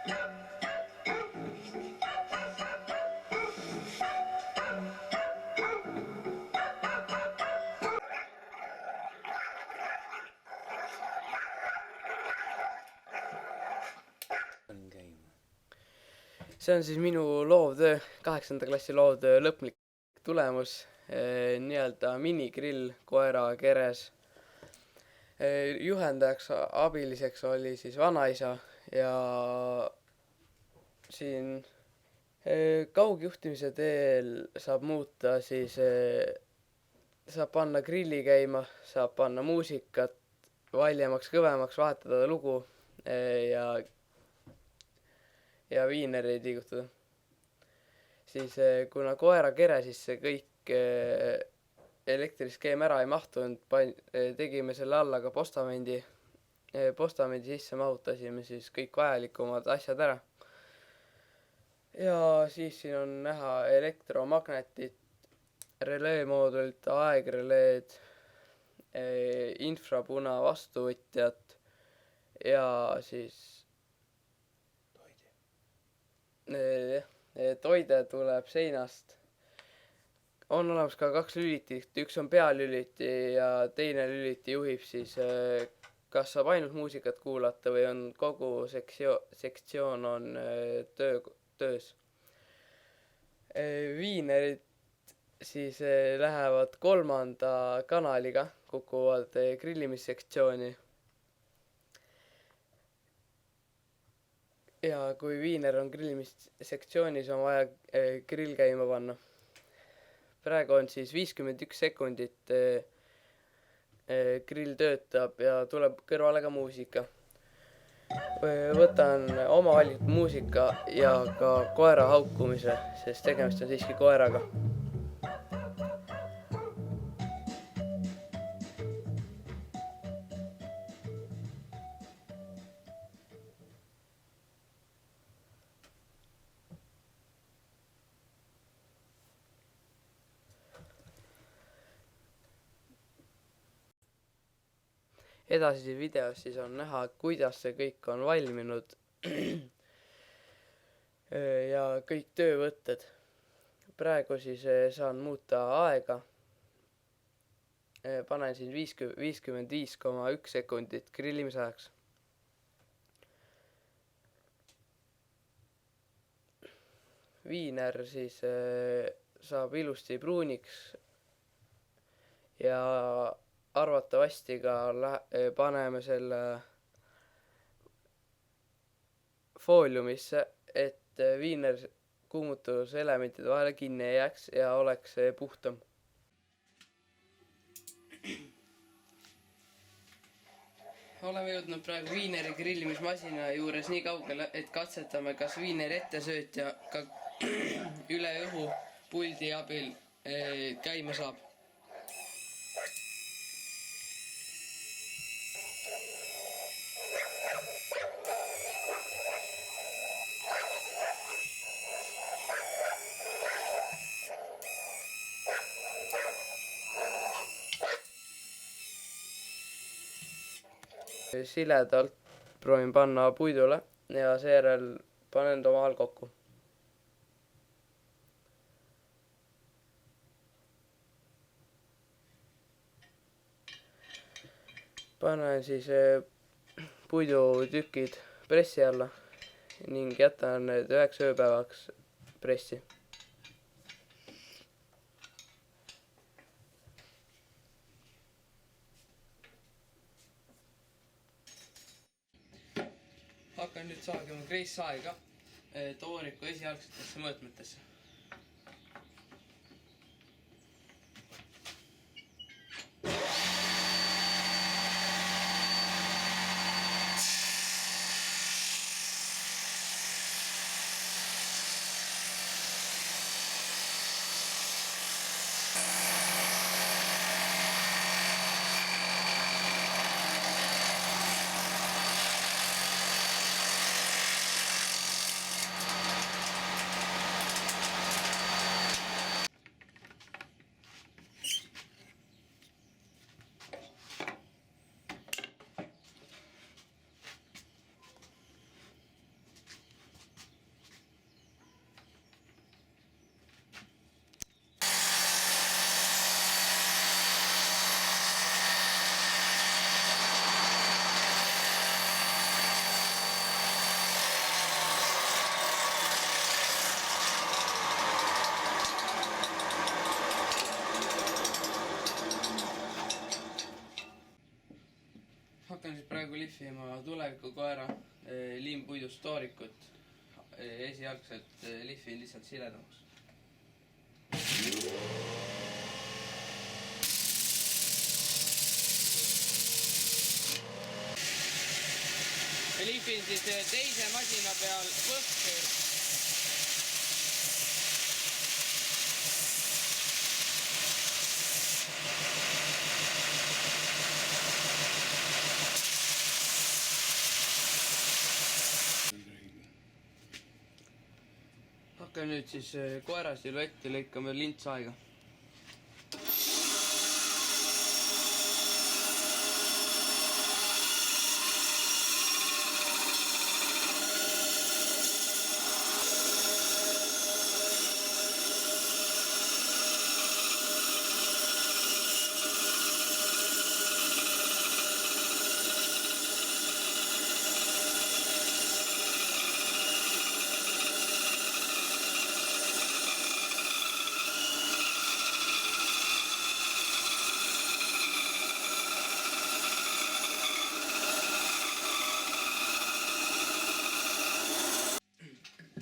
See on siis minu loovtöö, 8. klassi loovtöö lõplik tulemus, nii-öelda minigrill koera keres. Juhendajaks abiliseks oli siis vanaisa ja siin kaugjuhtimise teel saab muuta siis, saab panna grilli käima, saab panna muusikat valjemaks, kõvemaks, vahetada lugu ja viinereid liigutada. Siis kuna koera kere, siis see kõik elektriskeem ära ei mahtunud, tegime selle alla ka postamendi. Postamendi sisse mahutasime siis kõik vajalikumad asjad ära. Ja siis siin on näha elektromagnetit, relee-moodulit, aegreleed, infrapuna vastuvõtjat ja siis toide tuleb seinast. On olemas ka 2 lülitit, üks on pealüliti ja teine lüliti juhib siis, kas saab ainult muusikat kuulata või on kogu sektsioon on töös. Viinerid siis lähevad 3. kanaliga, kukuvad grillimissektsiooni. Ja kui viiner on grillimissektsioonis, on vaja grill käima panna. Praegu on siis 51 sekundit grill töötab ja tuleb kõrvale ka muusika. Võtan oma valitud muusika ja ka koera haukumise, sest tegemist on siiski koeraga. Edasi videos siis on näha, kuidas see kõik on valminud ja kõik töövõtted. Praegu siis saan muuta aega. Panen siin 55,1 sekundit grillimisajaks. Viiner siis saab ilusti pruuniks ja arvatavasti ka paneme selle fooliumisse, et viiner kuumutuselementide vahele kinni ei jääks ja oleks puhtam. Oleme jõudnud praegu viineri grillimismasina juures nii kaugele, et katsetame, kas viineri ettesöötja ka üle õhu puldi abil käima saab. Siledalt proovin panna puidule ja seejärel panen ta omavahel kokku. Panen siis puidutükid pressi alla ning jätan need 9 ööpäevaks pressi. Hakkan nüüd saagima kreissaega tooniku esialgsetesse mõõtmetesse. koera, liimpuidust toorikut, esialgselt lihvin lihtsalt siledamaks. Lihvin siis teise masina peal põhki. Hakkan nüüd siis koera siluetti lõikama lintsaega.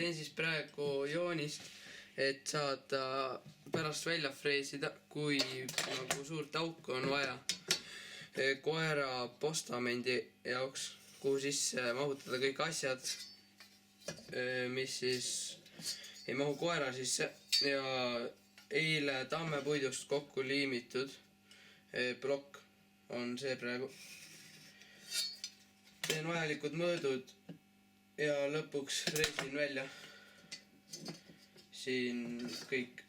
Teen siis praegu joonist, et saada pärast välja freesida, kui nagu suurt auku on vaja koera postamendi jaoks, kuhu sisse mahutada kõik asjad, mis siis ei mahu koera sisse. Ja eile tammepuidust kokku liimitud plokk on see praegu. Teen vajalikud mõõdud ja lõpuks freesin välja siin kõik.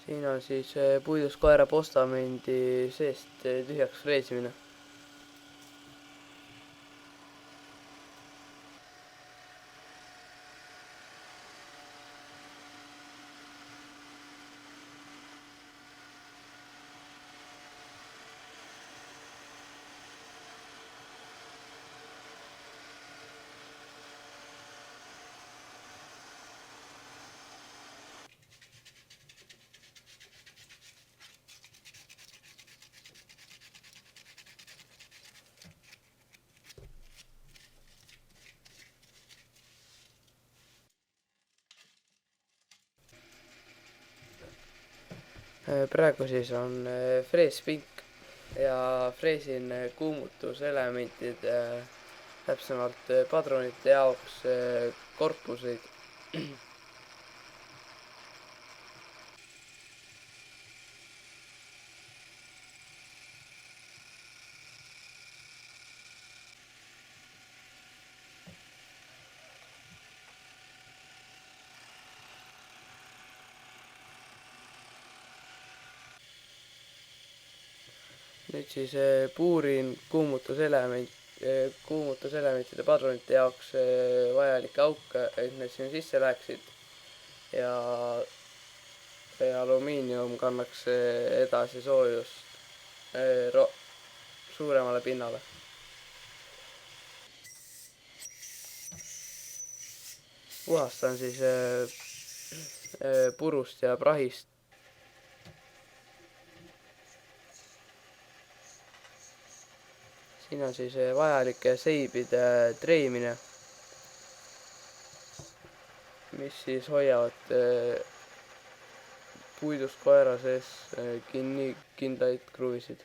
Siin on siis puidust koera postamendi seest tühjaks freesimine. Praegu siis on freespink ja freesin kuumutuselementide, täpsemalt padrunite jaoks korpuseid. Nüüd siis puurin kuumutuselementide padrunite jaoks vajalikke auke, et need sinna sisse läheksid ja alumiinium kannaks edasi soojust suuremale pinnale. Puhastan siis purust ja prahist. Siin on siis vajalike seibide treimine, mis siis hoiavad puidust koera sees kinni kindlaid kruvisid.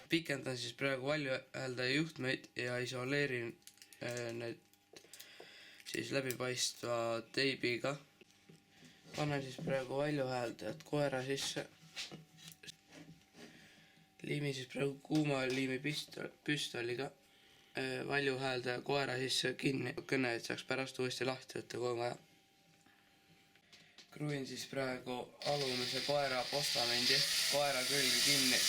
Pikendan siis praegu valjuhääldaja juhtmeid ja isoleerin need siis läbipaistva teibiga. Panen siis praegu valjuhääldajat koera sisse. Liimin siis praegu kuuma liimi püstoliga valjuhääldaja koera sisse kinni, et saaks pärast uuesti lahti võtta, kui on vaja. Kruin siis praegu alumise koera postamendi koera külge kinni.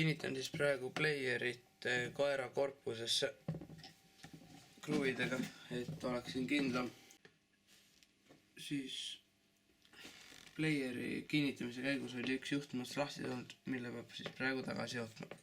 kinnitan siis praegu playerit kaera korpusesse kruvidega, et oleksin kindlam. Siis playeri kinnitamise käigus oli üks juhtmest lahti tulnud, mille peab siis praegu tagasi jootma.